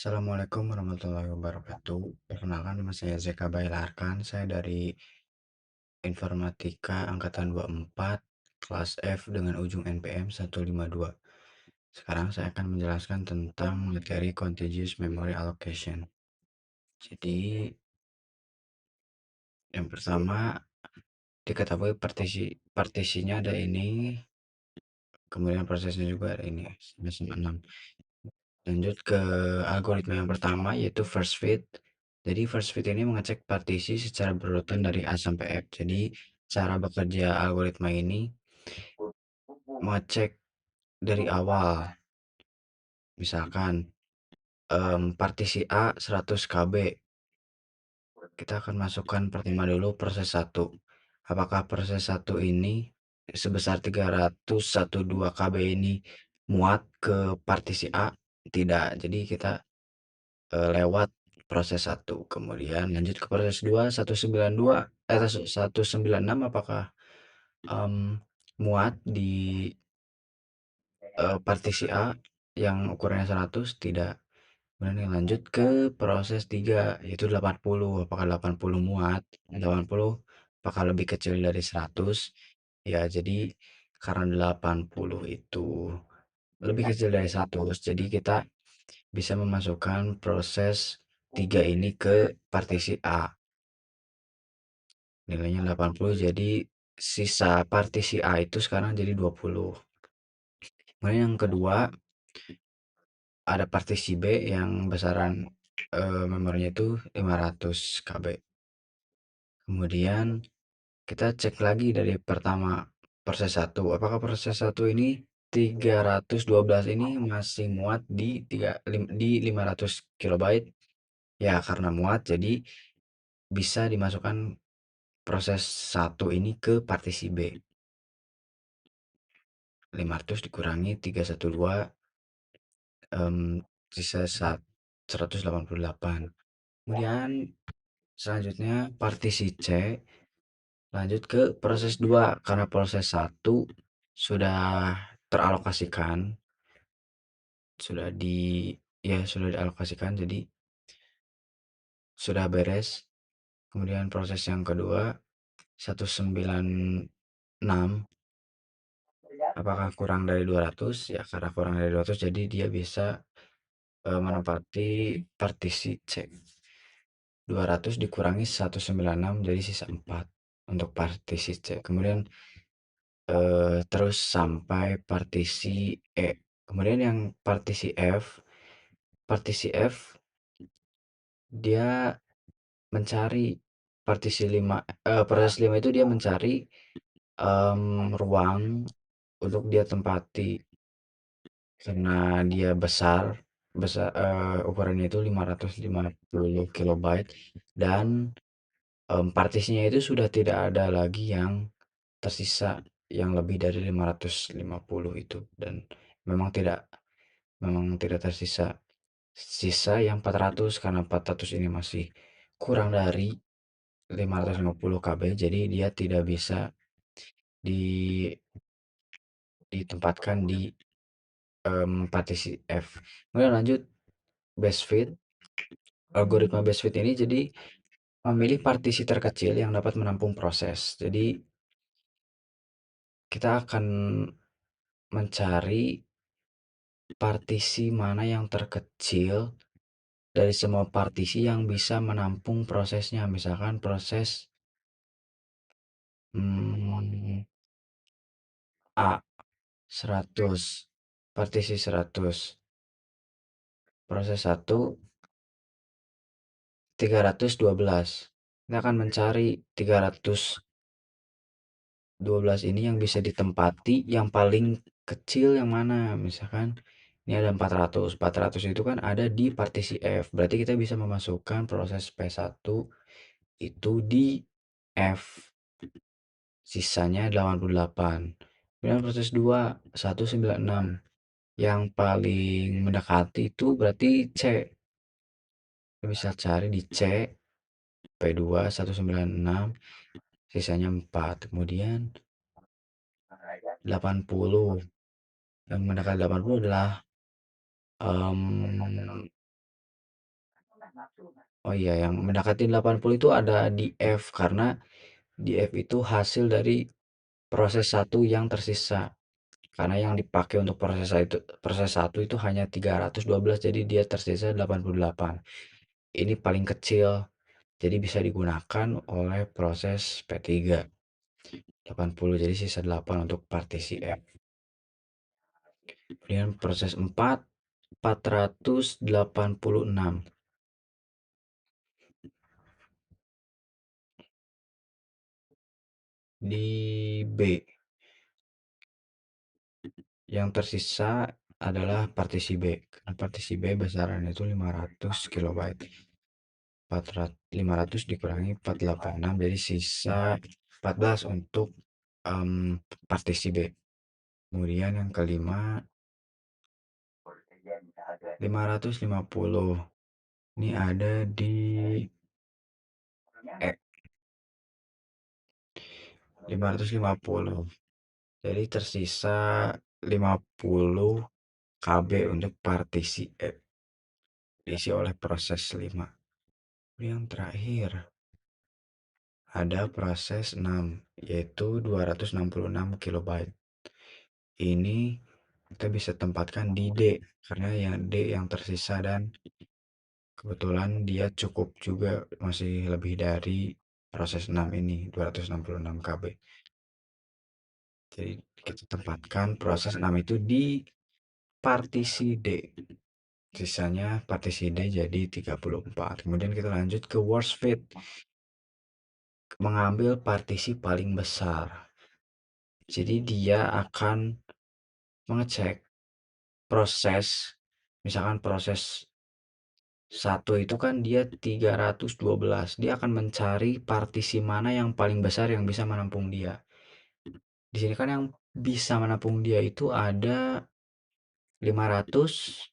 Assalamualaikum warahmatullahi wabarakatuh. Perkenalkan nama saya Zeka Bailarkan. Saya dari Informatika Angkatan 24, kelas F dengan ujung NPM 152. Sekarang saya akan menjelaskan tentang materi Contiguous Memory Allocation. Jadi, yang pertama diketahui partisinya ada ini, kemudian prosesnya juga ada ini, sama 6. Lanjut ke algoritma yang pertama yaitu first fit. Jadi first fit ini mengecek partisi secara berurutan dari A sampai F. Jadi cara bekerja algoritma ini mengecek dari awal. Misalkan partisi A 100 KB. Kita akan masukkan pertama dulu proses 1. Apakah proses 1 ini sebesar 312 KB ini muat ke partisi A? Tidak. Jadi kita lewat proses 1, kemudian lanjut ke proses 2, 192 196 apakah muat di partisi A yang ukurannya 100? Tidak. Kemudian lanjut ke proses 3 yaitu 80, apakah 80 muat? 80 apakah lebih kecil dari 100? Ya, jadi karena 80 itu lebih kecil dari 100, jadi kita bisa memasukkan proses 3 ini ke partisi A. Nilainya 80, jadi sisa partisi A itu sekarang jadi 20. Kemudian yang kedua, ada partisi B yang besaran memorinya itu 500 KB. Kemudian kita cek lagi dari pertama proses 1. Apakah proses 1 ini 312 ini masih muat di 500 kilobyte? Ya, karena muat jadi bisa dimasukkan proses 1 ini ke partisi B. 500 dikurangi 312, sisa 188. Kemudian selanjutnya partisi C lanjut ke proses 2 karena proses 1 sudah teralokasikan, sudah di sudah dialokasikan, jadi sudah beres. Kemudian proses yang kedua 196 apakah kurang dari 200? Ya, karena kurang dari 200 jadi dia bisa menempati partisi C. 200 dikurangi 196 jadi sisa 4 untuk partisi C. Kemudian terus sampai partisi E. Kemudian yang partisi F dia mencari partisi 5, proses 5 itu dia mencari ruang untuk dia tempati karena dia ukurannya itu 550 kilobyte dan partisinya itu sudah tidak ada lagi yang tersisa yang lebih dari 550 itu, dan memang tidak tersisa sisa yang 400 karena 400 ini masih kurang dari 550 KB, jadi dia tidak bisa di ditempatkan di partisi F. Kemudian lanjut best fit. Algoritma best fit ini jadi memilih partisi terkecil yang dapat menampung proses. Jadi kita akan mencari partisi mana yang terkecil dari semua partisi yang bisa menampung prosesnya. Misalkan proses A 100, partisi 100, proses 1 312. Kita akan mencari 312 ini yang bisa ditempati yang paling kecil yang mana. Misalkan ini ada 400. 400 itu kan ada di partisi F. Berarti kita bisa memasukkan proses P1 itu di F. Sisanya 88. Kemudian proses 2 196. Yang paling mendekati itu berarti C. Kita bisa cari di C P2 196, sisanya 4. Kemudian 80. Yang mendekati 80 adalah Oh iya, yang mendekati 80 itu ada di F, karena di F itu hasil dari proses satu yang tersisa. Karena yang dipakai untuk proses satu itu hanya 312, jadi dia tersisa 88. Ini paling kecil, jadi bisa digunakan oleh proses P3. 80, jadi sisa 8 untuk partisi F. Kemudian proses 4, 486 di B. Yang tersisa adalah partisi B. Karena partisi B besarannya itu 500 kilobyte. 500 dikurangi 486, jadi sisa 14 untuk partisi B. Kemudian yang kelima 550. Ini ada di E. 550. Jadi tersisa 50 KB untuk partisi E, diisi oleh proses 5. Yang terakhir ada proses 6, yaitu 266 kilobyte. Ini kita bisa tempatkan di D, karena yang D yang tersisa, dan kebetulan dia cukup juga, masih lebih dari proses 6 ini, 266 KB. Jadi kita tempatkan proses 6 itu di partisi D. Sisanya partisi D jadi 34. Kemudian kita lanjut ke worst fit, mengambil partisi paling besar. Jadi dia akan mengecek proses, misalkan proses satu itu kan dia 312, dia akan mencari partisi mana yang paling besar yang bisa menampung dia. Di sini kan yang bisa menampung dia itu ada 500,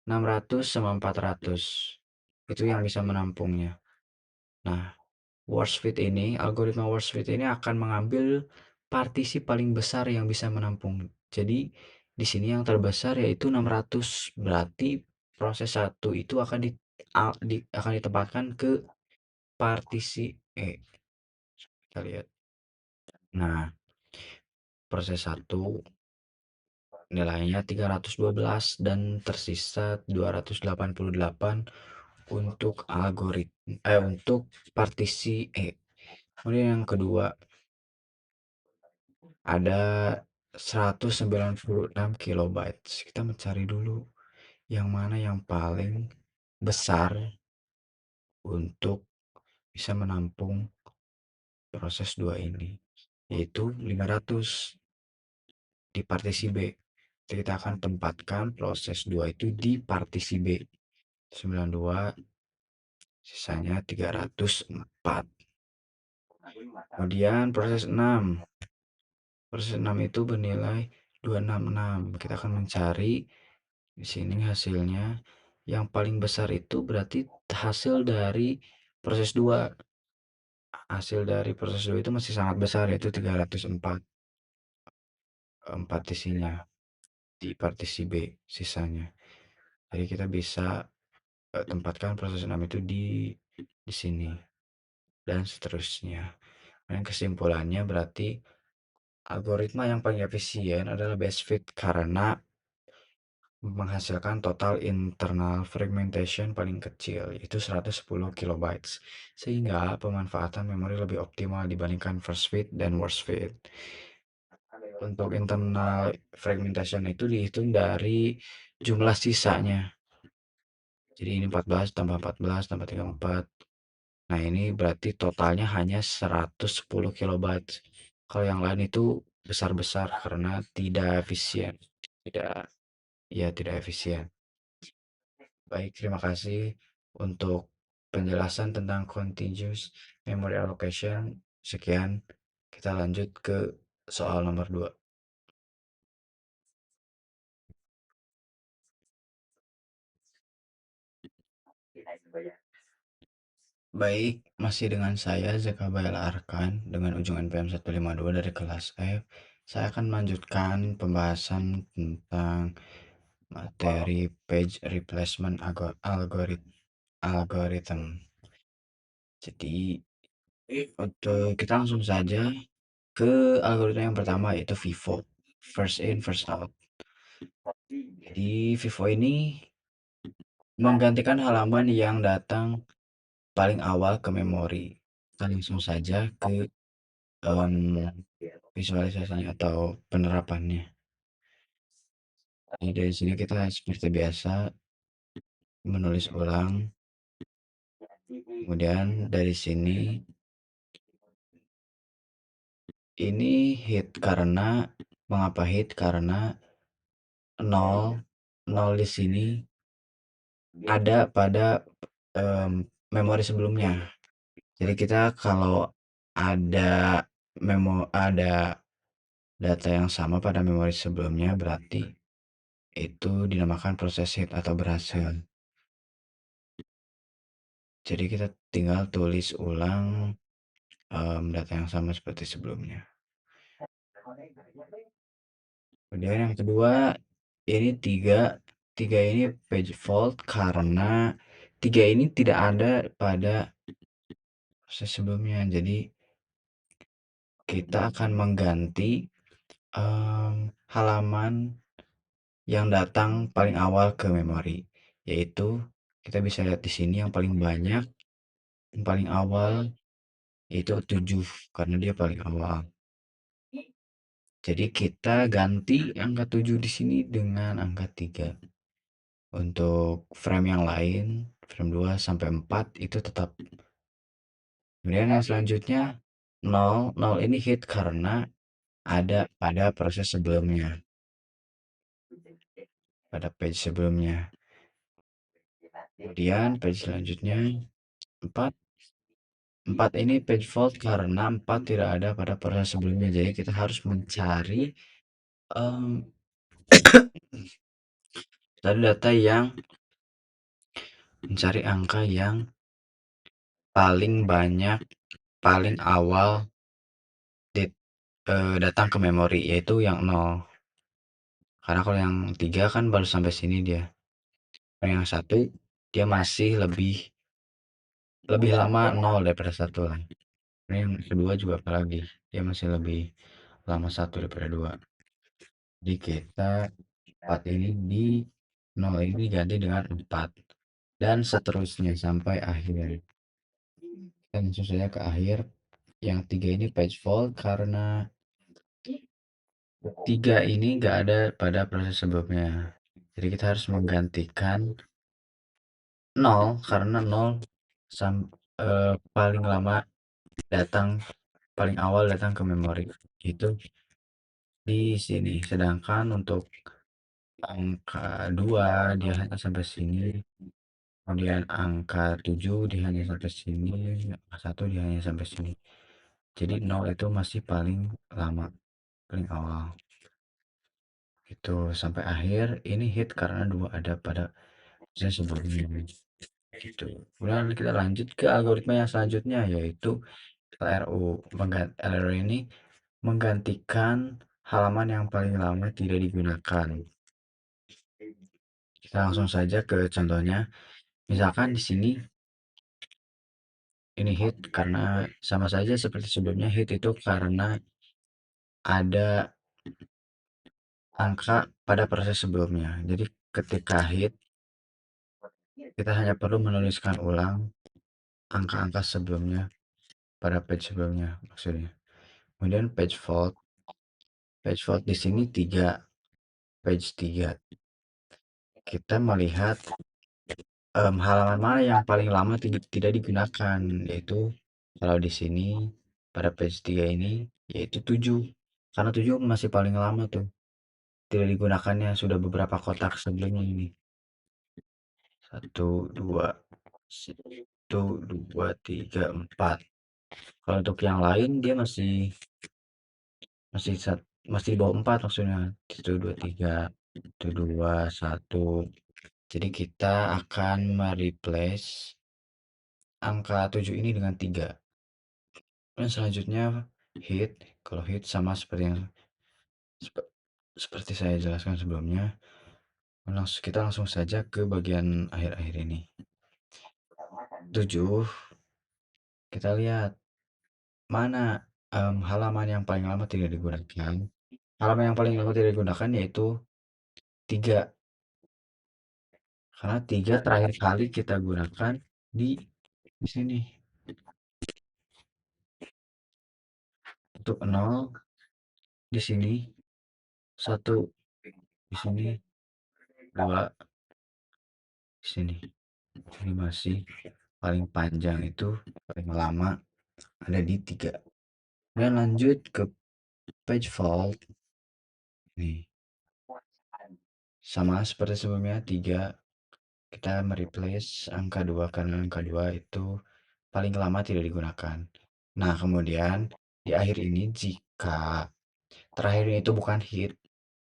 600 sama 400. Itu yang bisa menampungnya. Nah, algoritma worst fit ini akan mengambil partisi paling besar yang bisa menampung. Jadi di sini yang terbesar yaitu 600. Berarti proses satu itu akan ditempatkan ke partisi E. Kita lihat. Nah, proses satu nilainya 312 dan tersisa 288 untuk untuk partisi E. Kemudian yang kedua ada 196 kilobyte. Kita mencari dulu yang mana yang paling besar untuk bisa menampung proses 2 ini, yaitu 500 di partisi B. Kita akan tempatkan proses 2 itu di partisi B. 92, sisanya 304. Kemudian proses 6. Proses 6 itu bernilai 266. Kita akan mencari di sini hasilnya. Yang paling besar itu berarti hasil dari proses 2. Hasil dari proses 2 itu masih sangat besar, yaitu 304 partisinya di partisi B sisanya. Jadi kita bisa tempatkan proses 6 itu di sini dan seterusnya. Dan kesimpulannya berarti algoritma yang paling efisien adalah best fit karena menghasilkan total internal fragmentation paling kecil, yaitu 110 kilobytes, sehingga pemanfaatan memori lebih optimal dibandingkan first fit dan worst fit. Untuk internal fragmentation itu dihitung dari jumlah sisanya. Jadi ini 14 tambah 14 tambah 34. Nah, ini berarti totalnya hanya 110 kilobyte. Kalau yang lain itu besar-besar karena tidak efisien. Tidak, ya tidak efisien. Baik, terima kasih untuk penjelasan tentang continuous memory allocation. Sekian, kita lanjut ke soal nomor 2. Baik, masih dengan saya Zakabael Arkan dengan ujung NPM 152 dari kelas F. Saya akan melanjutkan pembahasan tentang materi page replacement algorithm. algoritma. Jadi untuk kita langsung saja ke algoritma yang pertama yaitu FIFO, first in first out. Jadi FIFO ini menggantikan halaman yang datang paling awal ke memori. Kita langsung saja ke em, visualisasinya atau penerapannya. Jadi dari sini kita seperti biasa menulis ulang. Kemudian dari sini ini hit karena mengapa hit? Karena nol nol di sini ada pada memori sebelumnya. Jadi kita kalau ada data yang sama pada memori sebelumnya berarti itu dinamakan proses hit atau berhasil. Jadi kita tinggal tulis ulang data yang sama seperti sebelumnya. Kemudian yang kedua ini tiga ini page fault karena tiga ini tidak ada pada proses sebelumnya. Jadi kita akan mengganti halaman yang datang paling awal ke memori, yaitu kita bisa lihat di sini yang paling banyak, yang paling awal yaitu 7 karena dia paling awal. Jadi kita ganti angka 7 di sini dengan angka 3. Untuk frame yang lain, frame 2 sampai 4 itu tetap. Kemudian yang selanjutnya 0, 0 ini hit karena ada pada proses sebelumnya, pada page sebelumnya. Kemudian page selanjutnya 4. 4 ini page fault karena 4 tidak ada pada proses sebelumnya. Jadi kita harus mencari data yang mencari angka yang paling banyak, paling awal datang ke memori, yaitu yang 0. Karena kalau yang 3 kan baru sampai sini dia. Yang satu dia masih lebih lebih lama 0 daripada satu lah. Ini yang kedua juga apalagi dia masih lebih lama satu daripada dua. Jadi kita 4 ini di 0 ini diganti dengan 4 dan seterusnya sampai akhir. Kita langsung saja ke akhir. Yang 3 ini page fault karena 3 ini nggak ada pada proses sebelumnya. Jadi kita harus menggantikan 0 karena 0 paling lama datang, paling awal datang ke memori. Itu di sini. Sedangkan untuk angka 2 dia hanya sampai sini. Kemudian angka 7 dia hanya sampai sini, angka 1 dia hanya sampai sini. Jadi 0 itu masih paling lama, paling awal. Itu sampai akhir ini hit karena 2 ada pada proses sebelumnya. Gitu. Kemudian kita lanjut ke algoritma yang selanjutnya yaitu LRU. LRU ini menggantikan halaman yang paling lama tidak digunakan. Kita langsung saja ke contohnya. Misalkan di sini ini hit karena sama saja seperti sebelumnya, hit itu karena ada angka pada proses sebelumnya. Jadi ketika hit kita hanya perlu menuliskan ulang angka-angka sebelumnya pada page sebelumnya maksudnya. Kemudian page fault di sini 3, page 3. Kita melihat halaman mana yang paling lama tidak digunakan, yaitu kalau di sini pada page 3 ini yaitu 7. Karena 7 masih paling lama tuh. Tidak digunakannya sudah beberapa kotak sebelumnya ini. 1, 2, 1, 2, 3, 4. Kalau untuk yang lain dia masih masih masih di bawah 4 maksudnya. 1, 2, 3, 1, 2, 1. Jadi kita akan mereplace angka 7 ini dengan 3. Dan selanjutnya hit. Kalau hit sama seperti yang seperti saya jelaskan sebelumnya. Kita langsung saja ke bagian akhir-akhir ini. 7, kita lihat mana halaman yang paling lama tidak digunakan. Halaman yang paling lama tidak digunakan yaitu 3, karena 3 terakhir kali kita gunakan di sini. Untuk 0 di sini, 1 di sini, 2 di sini. Jadi masih paling panjang itu, paling lama ada di 3. Dan lanjut ke page fault. Nih, sama seperti sebelumnya 3, kita mereplace angka 2 karena angka 2 itu paling lama tidak digunakan. Nah, kemudian di akhir ini jika terakhir itu bukan hit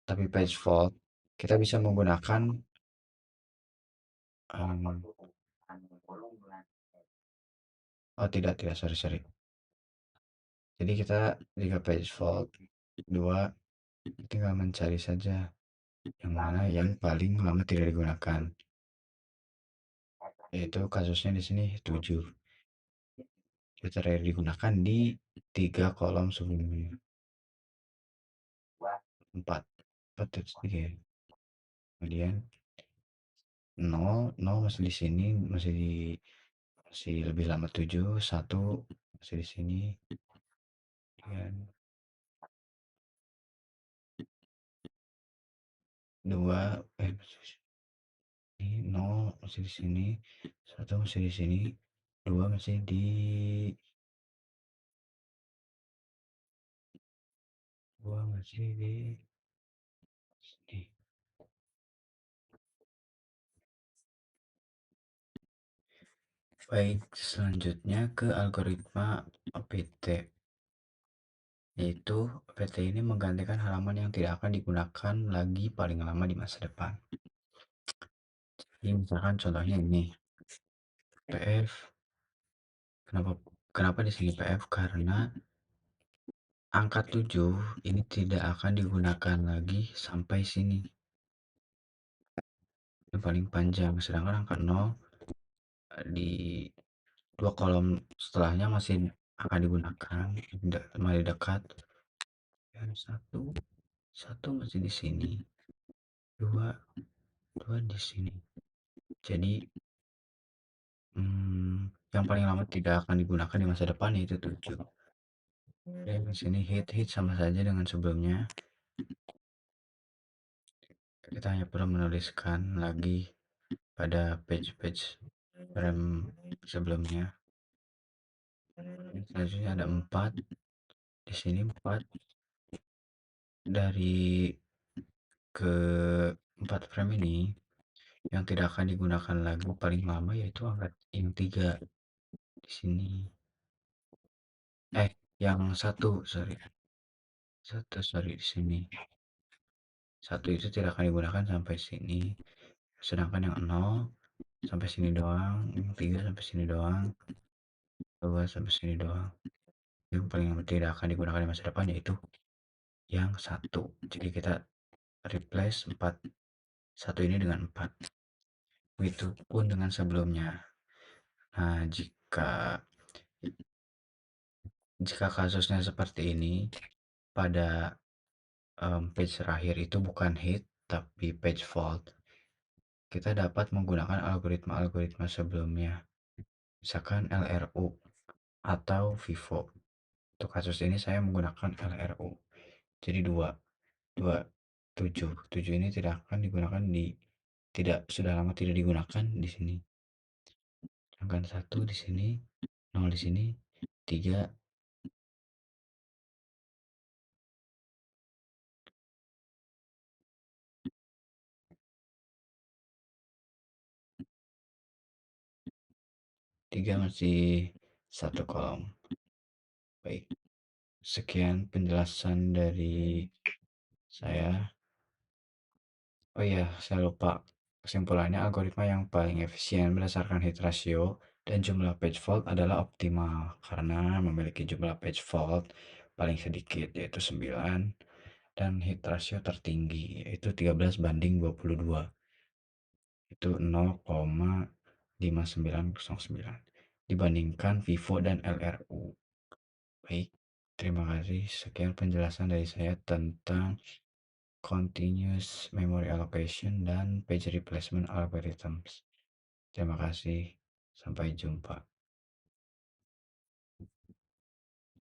tapi page fault, kita bisa menggunakan em, oh tidak sorry sorry. Jadi kita jika page fault 2 tinggal mencari saja yang mana yang paling lama tidak digunakan. Yaitu kasusnya di sini 7. Itu terakhir digunakan di 3 kolom sebelumnya. 4. 4 itu sedikit ya. Kemudian 0, 0 masih di sini, masih lebih lama 7, 1 masih di sini. Kemudian 2 ini 0 masih di sini, 1 masih di sini, 2 masih di 2 masih di sini. Baik, selanjutnya ke algoritma OPT. Yaitu OPT ini menggantikan halaman yang tidak akan digunakan lagi paling lama di masa depan. Jadi misalkan contohnya ini, PF. Kenapa kenapa di sini PF? Karena angka 7 ini tidak akan digunakan lagi sampai sini. Yang paling panjang, sedangkan angka 0 di 2 kolom setelahnya masih akan digunakan, masih dekat. Dan 1 masih di sini, 2 di sini. Jadi yang paling lama tidak akan digunakan di masa depan yaitu 7. Dan di sini hit sama saja dengan sebelumnya. Kita hanya perlu menuliskan lagi pada page-page frame sebelumnya. Selanjutnya ada 4. Di sini 4 dari ke 4 frame ini yang tidak akan digunakan lagi paling lama yaitu angka yang 3 di sini. Yang sorry di sini. 1 itu tidak akan digunakan sampai sini. Sedangkan yang 0 sampai sini doang, yang 3 sampai sini doang, 2 sampai sini doang. Yang paling tidak akan digunakan di masa depan yaitu yang 1. Jadi kita replace 4, 1 ini dengan 4. Begitupun dengan sebelumnya. Nah, jika kasusnya seperti ini, pada page terakhir itu bukan hit tapi page fault, kita dapat menggunakan algoritma-algoritma sebelumnya, misalkan LRU atau FIFO. Untuk kasus ini saya menggunakan LRU. Jadi 2, 7. 7 ini tidak akan digunakan sudah lama tidak digunakan di sini. Sedangkan 1 di sini, 0 di sini, 3 masih 1 kolom. Baik, sekian penjelasan dari saya. Oh iya, saya lupa. Kesimpulannya, algoritma yang paling efisien berdasarkan hit ratio dan jumlah page fault adalah optimal karena memiliki jumlah page fault paling sedikit yaitu 9 dan hit ratio tertinggi yaitu 13 banding 22. Itu 0,5 5909 dibandingkan Vivo dan LRU. Baik, terima kasih. Sekian penjelasan dari saya tentang continuous memory allocation dan page replacement algorithms. Terima kasih. Sampai jumpa.